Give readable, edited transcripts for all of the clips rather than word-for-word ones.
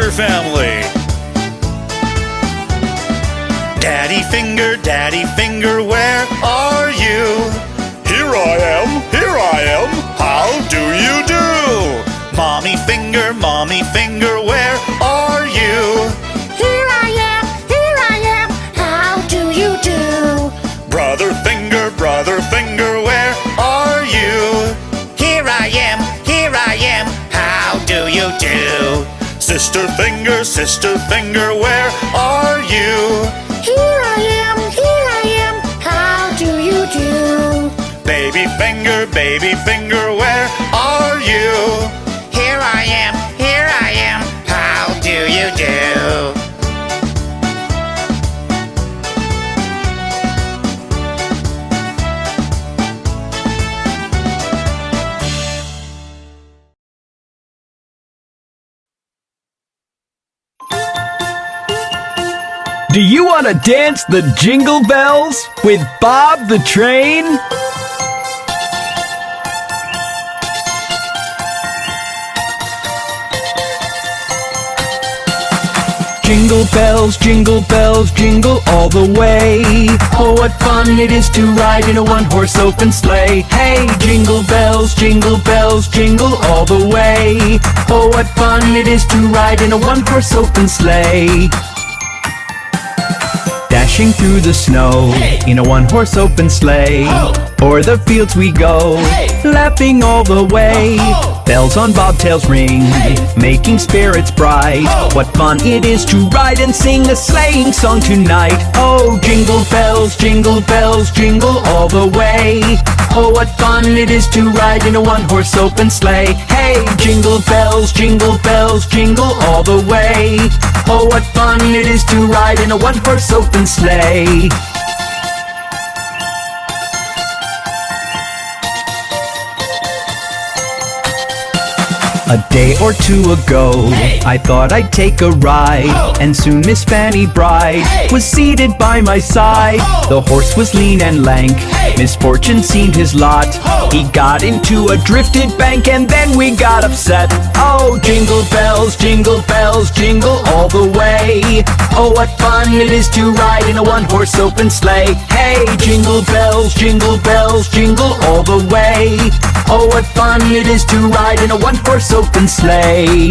Finger family. Daddy Finger, where are you? Here I am, how do you do? Mommy Finger, where are you? Here I am, how do you do? Brother Finger, where are you? Here I am, how do you do? Sister Finger, where are you? Here I am, how do you do? Baby Finger, where are you? Here I am, how do you do? Do you want to dance the Jingle Bells with Bob the Train? Jingle bells, jingle all the way. Oh, what fun it is to ride in a one-horse open sleigh. Hey, jingle bells, jingle all the way. Oh, what fun it is to ride in a one-horse open sleigh. Dashing through the snow, hey, in a one-horse open sleigh. Oh. O'er the fields we go, hey, laughing all the way. Oh. Bells on bobtails ring, hey, making spirits bright. Oh. What fun it is to ride and sing a sleighing song tonight. Oh, jingle bells, jingle all the way. Oh, what fun it is to ride in a one-horse open sleigh. Hey, jingle bells, jingle all the way. Oh, what fun it is to ride in a one-horse open sleigh. A day or two ago, hey, I thought I'd take a ride. Oh. And soon Miss Fanny Bride, hey, was seated by my side. Oh. The horse was lean and lank, hey, misfortune seemed his lot. Oh. He got into a drifted bank and then we got upset. Oh, jingle bells, jingle all the way. Oh, what fun it is to ride in a one-horse open sleigh. Hey, jingle bells, jingle all the way. Oh, what fun it is to ride in a one-horse open sleigh.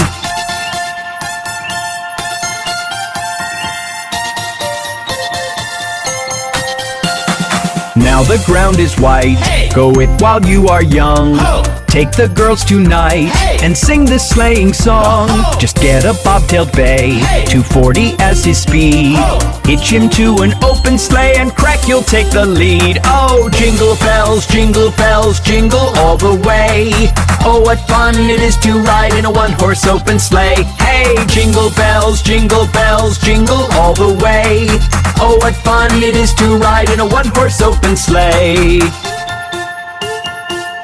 Now the ground is white, hey, go it while you are young. Ho. Take the girls tonight, hey, and sing this sleighing song. Ho. Just get a bobtailed bay, hey, 240 as his speed. Ho. Hitch him to an open sleigh and crack, you'll take the lead. Oh, jingle bells, jingle all the way. Oh, what fun it is to ride in a one-horse open sleigh. Hey, jingle bells, jingle all the way. Oh, what fun it is to ride in a one-horse open sleigh.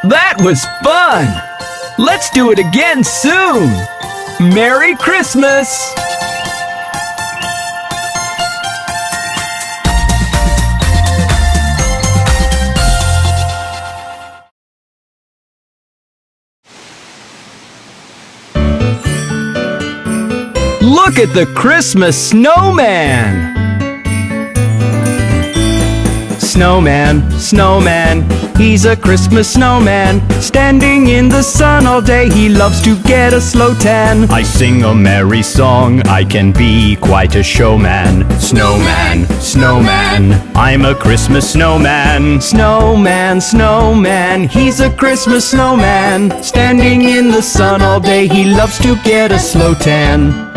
That was fun! Let's do it again soon! Merry Christmas! Look at the Christmas snowman! Snowman, he's a Christmas snowman. Standing in the sun all day, he loves to get a slow tan. I sing a merry song, I can be quite a showman. Snowman, I'm a Christmas snowman. Snowman, he's a Christmas snowman. Standing in the sun all day, he loves to get a slow tan.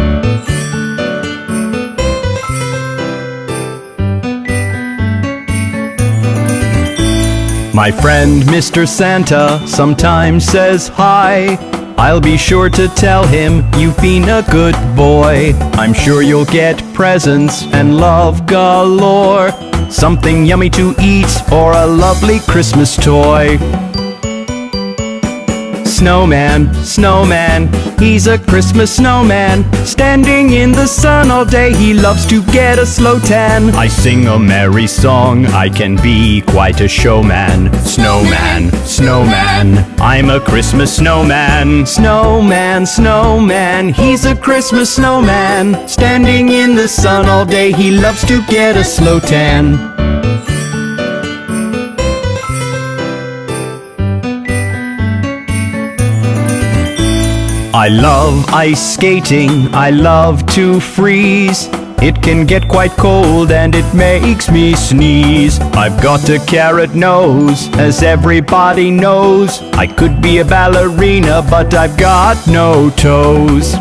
My friend Mr. Santa sometimes says hi. I'll be sure to tell him you've been a good boy. I'm sure you'll get presents and love galore. Something yummy to eat or a lovely Christmas toy. Snowman, snowman, he's a Christmas snowman. Standing in the sun all day, he loves to get a slow tan. I sing a merry song, I can be quite a showman. Snowman, snowman, I'm a Christmas snowman. Snowman, snowman, he's a Christmas snowman. Standing in the sun all day, he loves to get a slow tan. I love ice skating, I love to freeze. It can get quite cold and it makes me sneeze. I've got a carrot nose, as everybody knows. I could be a ballerina, but I've got no toes.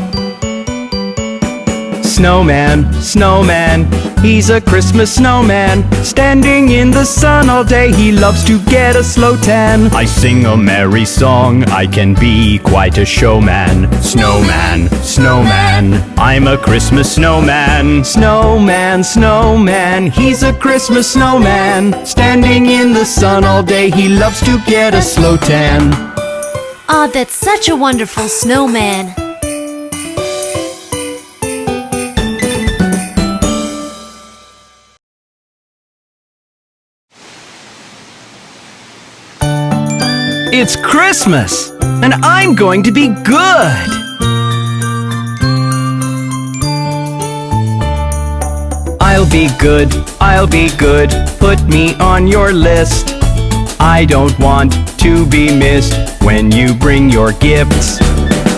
Snowman, snowman, he's a Christmas snowman. Standing in the sun all day, he loves to get a slow tan. I sing a merry song, I can be quite a showman. Snowman, snowman, I'm a Christmas snowman. Snowman, snowman, he's a Christmas snowman. Standing in the sun all day, he loves to get a slow tan. Aw, that's such a wonderful snowman. It's Christmas, and I'm going to be good. I'll be good, I'll be good, put me on your list. I don't want to be missed when you bring your gifts.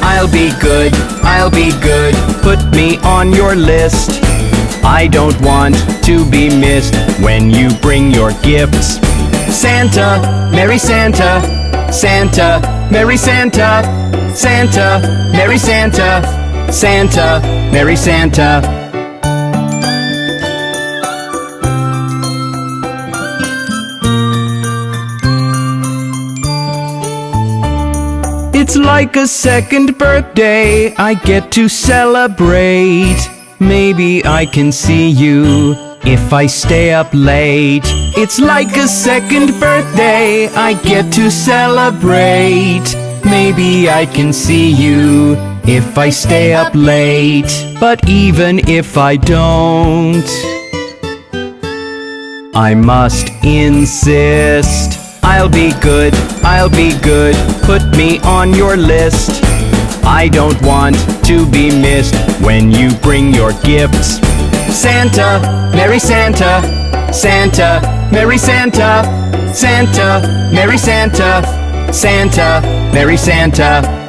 I'll be good, put me on your list. I don't want to be missed when you bring your gifts. Santa, Merry Santa, Santa, Merry Santa, Santa, Merry Santa, Santa, Merry Santa. It's like a second birthday I get to celebrate. Maybe I can see you if I stay up late. It's like a second birthday I get to celebrate. Maybe I can see you if I stay up late. But even if I don't, I must insist. I'll be good, put me on your list. I don't want to be missed when you bring your gifts. Santa, Merry Santa, Santa, Merry Santa, Santa, Merry Santa, Santa, Merry Santa.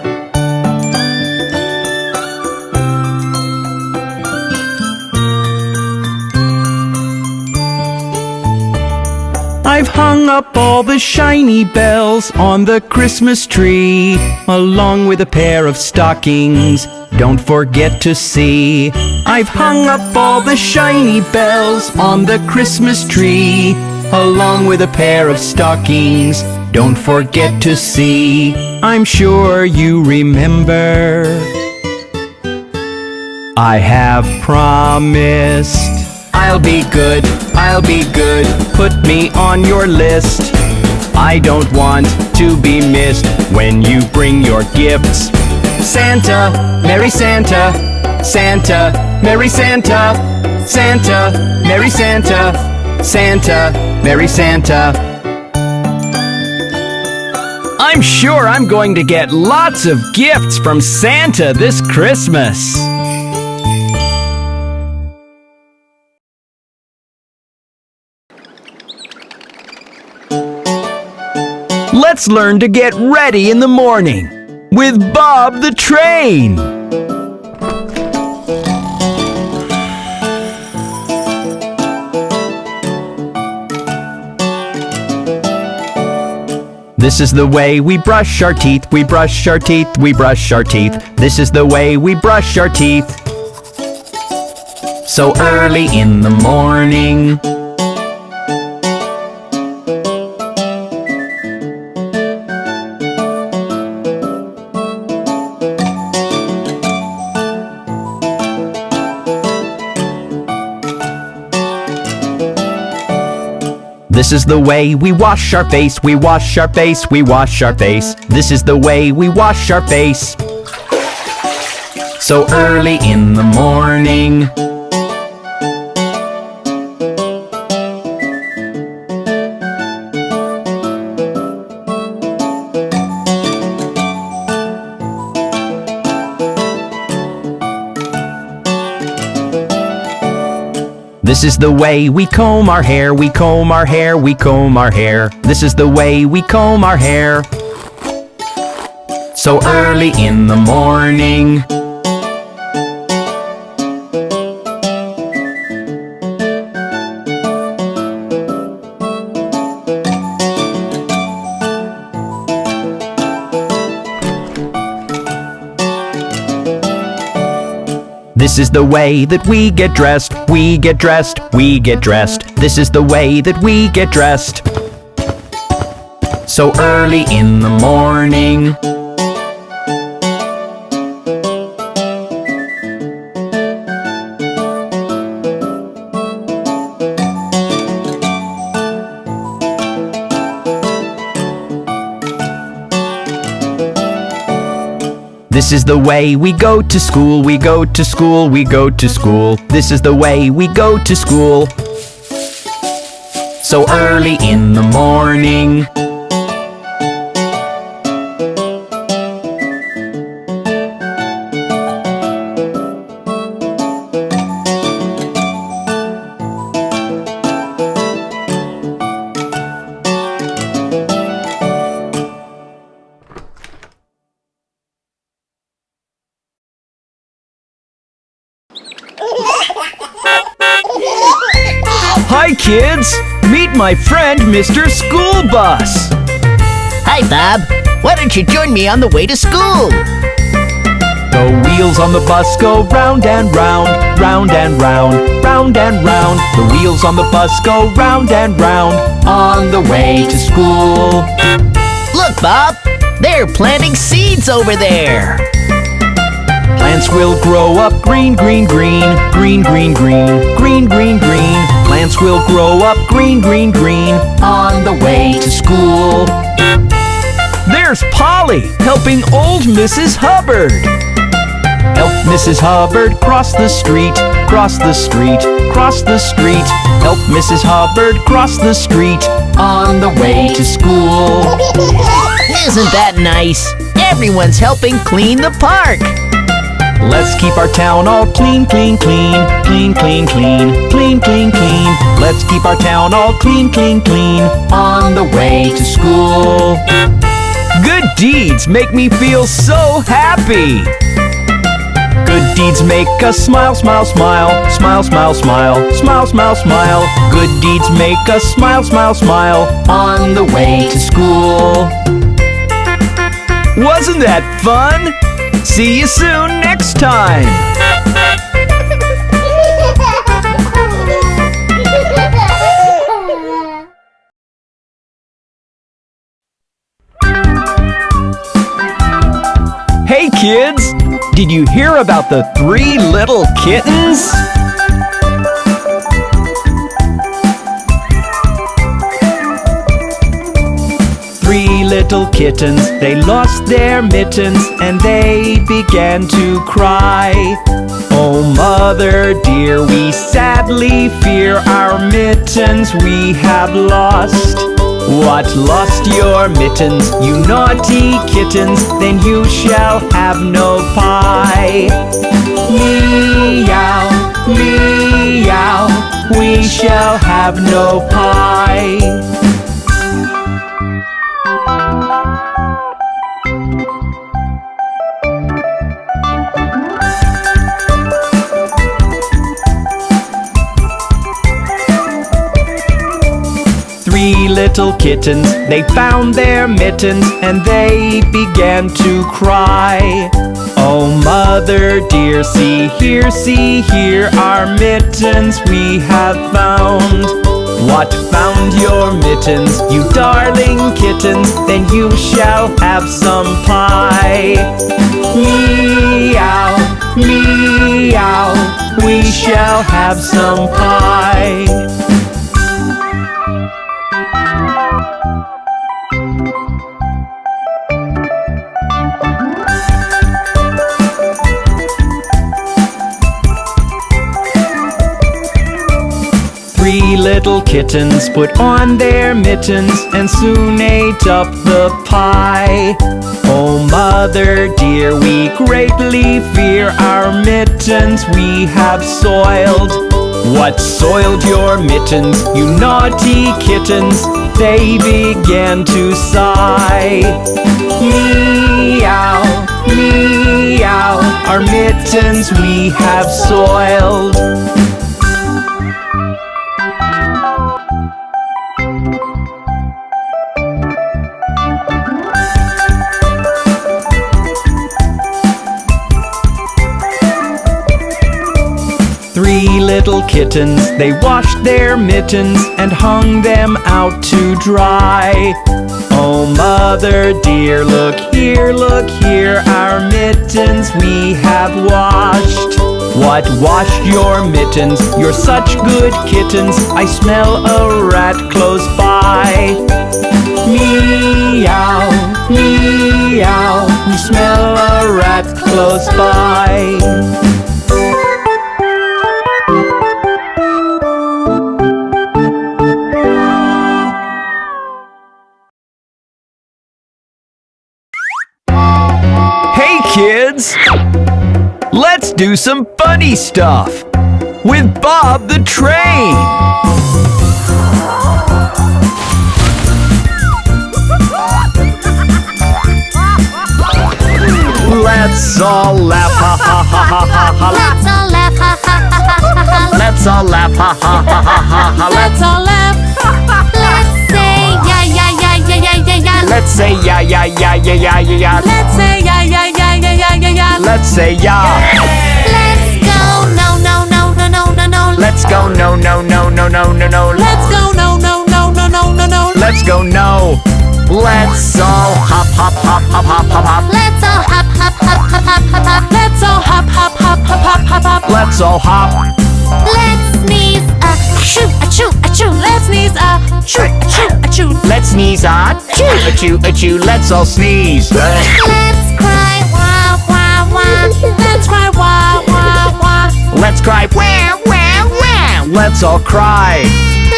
I've hung up all the shiny bells on the Christmas tree, along with a pair of stockings, don't forget to see. I've hung up all the shiny bells on the Christmas tree, along with a pair of stockings, don't forget to see. I'm sure you remember, I have promised. I'll be good, put me on your list. I don't want to be missed when you bring your gifts. Santa, Merry Santa, Santa, Merry Santa, Santa, Merry Santa, Santa, Merry Santa. I'm sure I'm going to get lots of gifts from Santa this Christmas. Let's learn to get ready in the morning with Bob the Train. This is the way we brush our teeth, we brush our teeth, we brush our teeth. This is the way we brush our teeth. So early in the morning. This is the way we wash our face, we wash our face, we wash our face. This is the way we wash our face. So early in the morning. This is the way we comb our hair, we comb our hair, we comb our hair. This is the way we comb our hair. So early in the morning. This is the way that we get dressed, we get dressed, we get dressed. This is the way that we get dressed. So early in the morning. This is the way we go to school, we go to school, we go to school. This is the way we go to school. So early in the morning. Hi kids! Meet my friend Mr. School Bus! Hi, Bob. Why don't you join me on the way to school? The wheels on the bus go round and round, round and round, round and round. The wheels on the bus go round and round on the way to school. Look, Bob. They're planting seeds over there. Plants will grow up green, green, green, green, green, green, green, green, green. Plants will grow up green, green, green on the way to school. There's Polly helping old Mrs. Hubbard. Help Mrs. Hubbard cross the street, cross the street, cross the street. Help Mrs. Hubbard cross the street on the way to school. Isn't that nice? Everyone's helping clean the park. Let's keep our town all clean, clean, clean, clean, clean, clean, clean, clean, clean. Let's keep our town all clean, clean, clean on the way to school. Good deeds make me feel so happy. Good deeds make us smile, smile, smile, smile, smile, smile, smile, smile, smile. Good deeds make us smile, smile, smile on the way to school. Wasn't that fun? See you soon next time! Hey kids! Did you hear about the 3 little kittens? Little kittens, they lost their mittens and they began to cry. Oh mother dear, we sadly fear our mittens we have lost. What, lost your mittens, you naughty kittens? Then you shall have no pie. Meow, meow, we shall have no pie. 3 little kittens, they found their mittens and they began to cry. Oh mother dear, see here, our mittens we have found. What, found your mittens, you darling kittens? Then you shall have some pie. Meow, meow, we shall have some pie. Three little kittens put on their mittens and soon ate up the pie. Oh, mother dear, we greatly fear our mittens we have soiled. What soiled your mittens, you naughty kittens? They began to sigh. Meow, meow, our mittens we have soiled. Three little kittens, they washed their mittens and hung them out to dry. Oh, mother dear, look here, our mittens we have washed. What washed your mittens? You're such good kittens, I smell a rat close by. Meow, meow, we smell a rat close by. Kids, let's do some funny stuff with Bob the Train. Let's all laugh, ha ha ha ha ha ha. Let's all laugh, ha ha ha ha ha ha. Let's all laugh, ha ha ha ha ha ha. Let's all laugh. Let's say ya ya ya ya ya ya ya. Let's say ya ya ya ya ya ya ya. Let's say ya ya ya ya ya ya ya. Let's say ya. Let's go no no no no no no no. Let's go no no no no no no no. Let's go no no no no no no no. Let's go no. Let's all hop hop hop hop hop hop hop. Let's all hop hop hop hop hop hop hop. Let's all hop hop hop hop hop hop hop. Let's all hop. Let's sneeze achoo achoo achoo. Let's sneeze achoo achoo achoo. Let's sneeze achoo achoo achoo. Let's all sneeze. Let's cry wah wah wah. Let's cry wah wah wah. Let's cry wah wah wah. Let's all cry.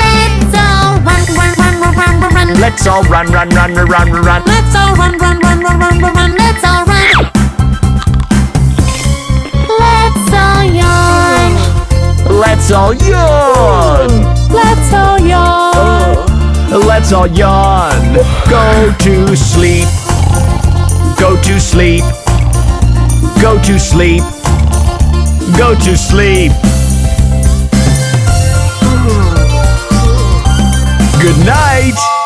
Let's all run run run run run run run. Let's all run run run run run run. Let's all run run run run run run run. Let's all run. Let's all yawn. Let's all yawn. Let's all yawn. Let's all yawn. Go to sleep. Go to sleep. Go to sleep. Go to sleep. Good night.